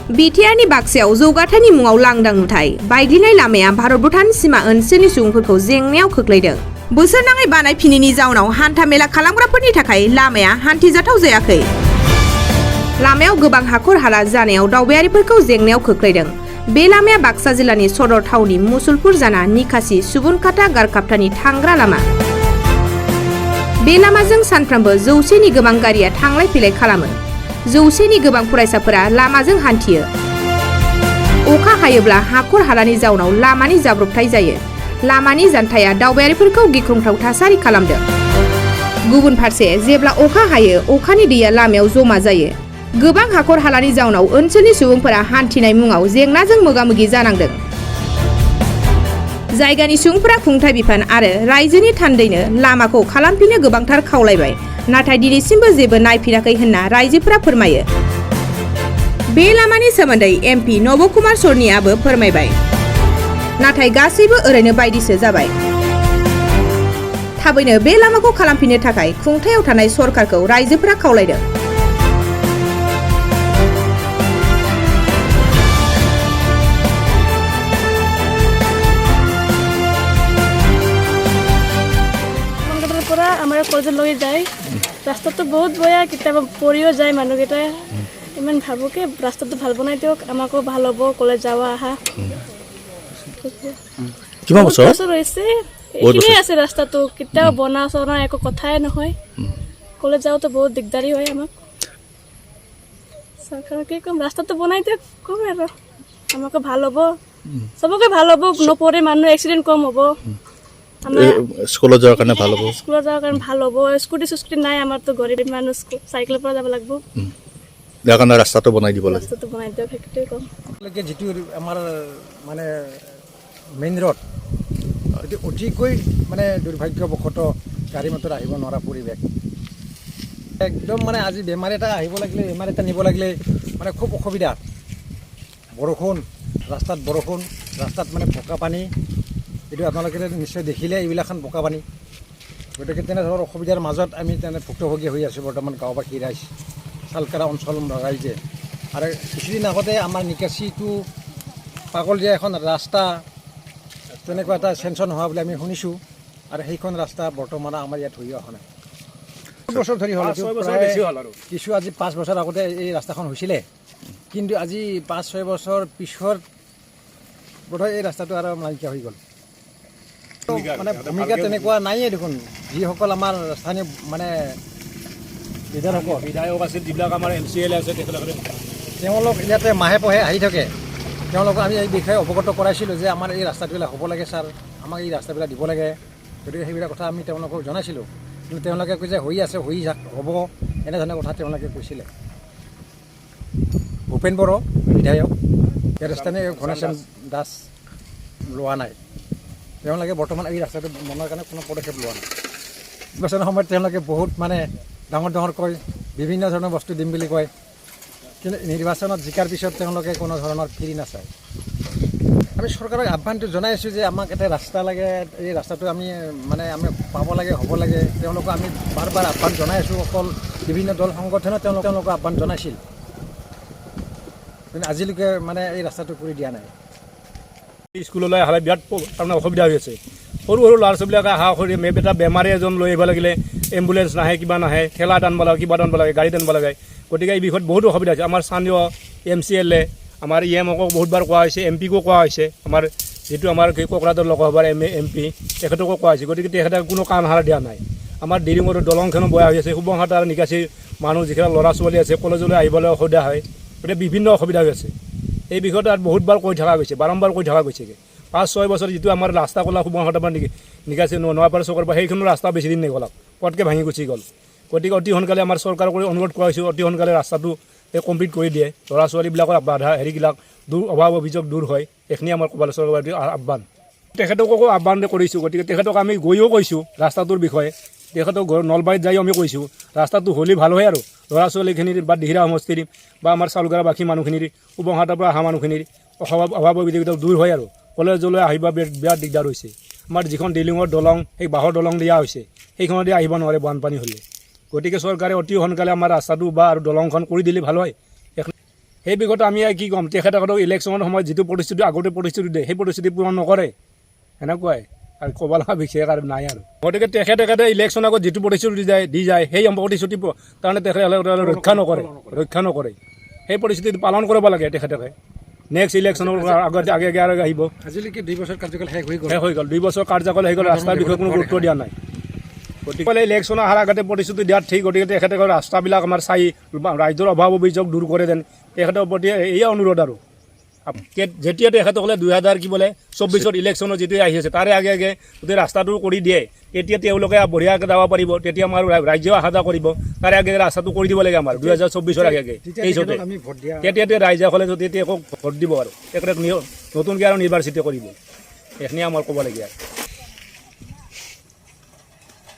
बिटिआरनि बाक्सायाव जौगाथायनि मुङाव लांदां नुथाय बायग्लिनाय लामाया भारत भुटान सीमा ओनसोलनि सुबुंफोरखौ जेंनायाव खोख्लैदों। बोसोरनाङै बानायफिनिनि जाउनाव हान्था मेला खालामग्राफोरनि थाखाय लामाया हान्थिजाथाव जायाखै। लामायाव गोबां हाखर हाला जानायाव दावबायारिफोरखौ जेंनायाव खोख्लैदों। बे लामाया बाक्सा जिल्लानि सदर थावनि मुसलपुर जाना निकासि सुबुनखाता गारकाप्तानि थांग्रा लामा। बे लामाजों सानफ्रोमबो 100नि गोबां गारिया थांलाय फैलाय खालामो। 100नि गोबां फरायसाफोरा लामाजों हान्थियो। अखा हायोब्ला हाखर हालानि जाउनाव लामानि जाब्रबथाय जायो। लामानि जानथाया दावबायारिफोरखौ गिख्रंथाव थासारि खालामदों। गुबुन फारसे जेब्ला अखा हायो अखानि दैया लामायाव जमा जायो। गोबां हाखर हालानि जाउनाव ओनसोलनि सुबुंफोरा हान्थिनाय मुङाव जेंनाजों मोगा-मोगि जानांदों। जायगानि सुबुंफोरा खुंथाय बिफान आरो रायजोनि थान्दैनो लामाखौ खालामफिननो गोबांथार खावलायबाय, नाथाय दिनैसिमबो जेबो नायफिनाखै होनना रायजोफोरा फोरमायो। बे लामानि सोमोन्दै एमपि नब कुमार सरनियाबो फोरमायबाय, नाथाय गासैबो ओरैनो बायदिसो जाबाय। थाबैनो बे लामाखौ खालामफिननो थाखाय खुंथायाव थानाय सरकारखौ रायजोफोरा खावलायदों। আমাৰ কলেজলৈ যায় ৰাস্তাটো বহুত বেয়া, কেতিয়াবা পৰিও যায় মানুহকেইটাই। ইমান ভাবোঁ কি ৰাস্তাটো ভাল বনাই দিয়ক, আমাকো ভাল হ'ব কলেজ যাৱা আহা। কিমান বছৰ হৈছে এইখিনিয়ে আছে ৰাস্তাটো, কেতিয়াও বনা চনা একো কথাই নহয়। কলেজ যাওঁতে বহুত দিগদাৰী হয় আমাক। চৰকাৰক কি ক'ম, ৰাস্তাটো বনাই দিয়ক ক'ম আৰু আমাকো ভাল হ'ব, চবকে ভাল হ'ব, নপৰে মানুহ এক্সিডেণ্ট কম হ'ব। স্কুলত যোৱাৰ কাৰণে ভাল হ'ব, স্কুলত যোৱাৰ কাৰণে ভাল হ'ব। স্কুটি নাই, আমাৰতো গৰীব মানুহ, চাইকেলৰ পৰা যাব লাগিব। ইয়াৰ কাৰণে ৰাস্তাটো বনাই দিব লাগে। ৰাস্তাটো বনাই দিয়ক, সেইটোৱে ক'ম। যিটো আমাৰ মানে মেইন ৰোড, এইটো অতিকৈ মানে দুৰ্ভাগ্যবশতঃ গাড়ী মটৰ আহিব নোৱাৰা পৰিৱেশ। একদম মানে আজি বেমাৰ এটা আহিব লাগিলে, বেমাৰ এটা নিব লাগিলে মানে খুব অসুবিধা। বৰষুণ, ৰাস্তাত মানে বোকা পানী, এইটো আপোনালোকে নিশ্চয় দেখিলে এইবিলাখন বোকা পানী। গতিকে তেনেধৰণৰ অসুবিধাৰ মাজত আমি ভুক্তভোগী হৈ আছোঁ বৰ্তমান গাঁওবাসী ৰাইজ, চালকাৰা অঞ্চল ৰাইজে। আৰু কিছুদিন আগতে আমাৰ নিকাচিটো পাগলদিয়া এখন ৰাস্তা তেনেকুৱা এটা চেংচন হোৱা বুলি আমি শুনিছোঁ, আৰু সেইখন ৰাস্তা বৰ্তমান আমাৰ ইয়াত হৈ অহা নাই। 5 বছৰ ধৰি হ'ল, কিছু আজি 5 বছৰ আগতে এই ৰাস্তাখন হৈছিলে, কিন্তু আজি 5-6 বছৰ পিছত বোধহয় এই ৰাস্তাটো আৰু নাইকিয়া হৈ গ'ল। মানে ভূমিকা তেনেকুৱা নাইয়ে দেখোন। যিসকল আমাৰ স্থানীয় মানে বিধায়ক আছিল, যিবিলাক আমাৰ MCL আছে, তেওঁলোক ইয়াতে মাহে পহে আহি থাকে। তেওঁলোকক আমি এই বিষয়ে অৱগত কৰাইছিলোঁ যে আমাৰ এই ৰাস্তাবিলাক হ'ব লাগে ছাৰ, আমাক এই ৰাস্তাবিলাক দিব লাগে। গতিকে সেইবিলাক কথা আমি তেওঁলোকক জনাইছিলোঁ, কিন্তু তেওঁলোকে কৈছে হৈ আছে, হ'ব, এনেধৰণৰ কথা তেওঁলোকে কৈছিলে। ভূপেন বড়ো বিধায়ক, ইয়াৰ স্থানীয় ঘনশ্যাম দাস লোৱা নাই। তেওঁলোকে বৰ্তমান এই ৰাস্তাটো বনোৱাৰ কাৰণে কোনো পদক্ষেপ লোৱা নাই। নিৰ্বাচনৰ সময়ত তেওঁলোকে বহুত মানে ডাঙৰ কয়, বিভিন্ন ধৰণৰ বস্তু দিম বুলি কয়, কিন্তু নিৰ্বাচনত জিকাৰ পিছত তেওঁলোকে কোনো ধৰণৰ ফিৰি নাচায়। আমি চৰকাৰক আহ্বানটো জনাই আছোঁ যে আমাক এটা ৰাস্তা লাগে, এই ৰাস্তাটো আমি পাব লাগে, হ'ব লাগে। তেওঁলোকক আমি বাৰ আহ্বান জনাই আছোঁ, অকল বিভিন্ন দল সংগঠনে তেওঁলোকক আহ্বান জনাইছিল, কিন্তু আজিলৈকে মানে এই ৰাস্তাটো কৰি দিয়া নাই। স্কুললৈ অহালে বিৰাট তাৰমানে অসুবিধা হৈ আছে। সৰু ল'ৰা ছোৱালীবিলাকে অহা কৰি এটা বেমাৰী এজন লৈ আহিব লাগিলে এম্বুলেঞ্চ নাহে, কিবা নাহে, ঠেলা টানিব লাগে, কিবা টানিব লাগে, গাড়ী টানিব লাগে। গতিকে এই বিষয়ত বহুত অসুবিধা হৈছে। আমাৰ স্থানীয় MCLA, আমাৰ EMকো বহুতবাৰ কোৱা হৈছে, MPকো কোৱা হৈছে, আমাৰ যিটো আমাৰ কোকৰাঝাৰ লোকসভাৰ MP তেখেতকো কোৱা হৈছে। গতিকে তেখেতে কোনো কাণ সাৰ দিয়া নাই। আমাৰ ডিৰিঙৰ দলংখনো বেয়া হৈ আছে, সুবংঘাটা আৰু নিকাচি মানুহ যিখিনি ল'ৰা ছোৱালী আছে কলেজলৈ আহিবলৈ অসুবিধা হয়। গতিকে বিভিন্ন অসুবিধা হৈ আছে। এই বিষয়টো আৰু বহুতবাৰ কৈ থকা গৈছে, বাৰম্বাৰ কৈ থকা গৈছেগৈ। 5-6 বছৰ যিটো আমাৰ ৰাস্তা ক'লা সুবংঘাটাৰ পৰা নিকাচি নয়াপাৰা চকৰ পৰা, সেইখনো ৰাস্তা বেছি দিন নগ'ল, পটকৈ ভাঙি গুচি গ'ল। গতিকে অতি সোনকালে আমাৰ চৰকাৰক অনুৰোধ কৰা হৈছোঁ, অতি সোনকালে ৰাস্তাটো কমপ্লিট কৰি দিয়ে, ল'ৰা ছোৱালীবিলাকৰ বাধা হেৰিবিলাক অভাৱ অভিযোগ দূৰ হয়। এইখিনি আমাৰ ক'বলৈ চৰকাৰৰ আহ্বান। তেখেতকো আহ্বান কৰিছোঁ। গতিকে তেখেতক আমি গৈও কৈছোঁ ৰাস্তাটোৰ বিষয়ে, তেখেতক নলবাৰীত যায়ো আমি কৈছোঁ ৰাস্তাটো হ'লে ভাল হয়, আৰু ল'ৰা ছোৱালীখিনিৰ বা দিহিৰা সমষ্টিৰ বা আমাৰ চাউলগাৰা বাকী মানুহখিনিৰ, সুবংঘাটাৰ পৰা অহা মানুহখিনিৰ অভাৱ অভিযোগ দূৰ হয়, আৰু কলেজলৈ আহিব বিৰাট দিগদাৰ হৈছে। আমাৰ যিখন ডিলিঙৰ দলং, সেই বাঁহৰ দলং দিয়া হৈছে, সেইখনতে আহিব নোৱাৰে বানপানী হ'লে। গতিকে চৰকাৰে অতি সোনকালে আমাৰ ৰাস্তাটো বা আৰু দলংখন কৰি দিলে ভাল হয়। সেই বিষয়ত আমি কি ক'ম, তেখেতসকলক ইলেকশ্যনৰ সময়ত যিটো প্ৰতিশ্ৰুতি আগতে প্ৰতিশ্ৰুতি দিয়ে সেই প্ৰতিশ্ৰুতি পূৰণ নকৰে, সেনেকুৱাই আৰু ক'ব লগা বিশেষ আৰু নাই আৰু। গতিকে তেখেতে ইলেকশ্যন আগত যিটো প্ৰতিশ্ৰুতি দি যায় সেই প্ৰতিশ্ৰুতি তাৰমানে তেখেতসকলে ৰক্ষা নকৰে। সেই প্ৰতিশ্ৰুতি পালন কৰিব লাগে তেখেতে। নেক্সট ইলেকশ্যনৰ আগতে আগে আৰু আহিব। আজিলৈকে 2 বছৰ কাৰ্যকাল শেষ হৈ গ'ল 2 বছৰ কাৰ্যকাল হৈ গ'ল, ৰাস্তাৰ বিষয়ে কোনো গুৰুত্ব দিয়া নাই। গতিকে ইলেকশ্যন অহাৰ আগতে প্ৰতিশ্ৰুতি দিয়াত ঠিক, গতিকে তেখেতে ৰাস্তাবিলাক আমাৰ চাই ৰাইজৰ অভাৱ অভিযোগ দূৰ কৰে যেন তেখেতৰ প্ৰতি এয়ে অনুৰোধ আৰু। যেতিয়া তেখেতসকলে 2024 ইলেকশ্যনৰ যিটো আহি আছে তাৰে আগে গোটেই ৰাস্তাটো কৰি দিয়ে, তেতিয়া তেওঁলোকে বঢ়িয়াকৈ যাব পাৰিব, তেতিয়া আমাৰ ৰাইজেও অহা যোৱা কৰিব। তাৰে আগে ৰাস্তাটো কৰি দিব লাগে আমাৰ 2024 আগে তেতিয়া ৰাইজসকলে যদি ভোট দিব আৰু তেখেতক নতুনকৈ আৰু নিৰ্বাচিত কৰিব। এইখিনি আমাৰ ক'বলগীয়া।